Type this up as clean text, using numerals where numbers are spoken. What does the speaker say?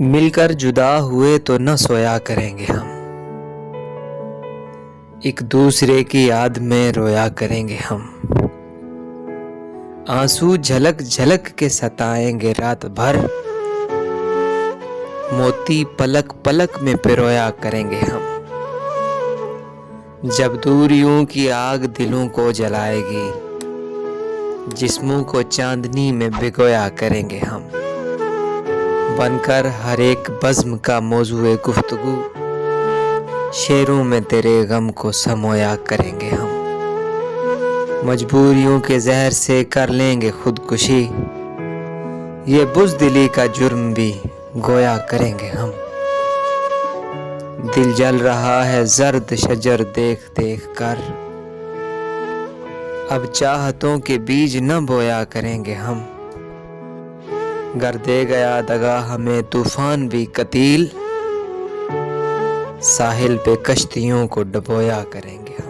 मिलकर जुदा हुए तो न सोया करेंगे हम, एक दूसरे की याद में रोया करेंगे हम। आंसू झलक झलक के सताएंगे रात भर, मोती पलक पलक में पिरोया करेंगे हम। जब दूरियों की आग दिलों को जलाएगी, जिस्मों को चांदनी में भिगोया करेंगे हम। बनकर हर एक बज़्म का मौजूए गुफ्तगू, शेरों में तेरे गम को समोया करेंगे हम। मजबूरियों के जहर से कर लेंगे खुदकुशी, ये बुज़दिली का जुर्म भी गोया करेंगे हम। दिल जल रहा है जर्द शजर देख देख कर, अब चाहतों के बीज न बोया करेंगे हम। गर दे गया दगा हमें तूफान भी कतील, साहिल पे कश्तियों को डुबोया करेंगे हम।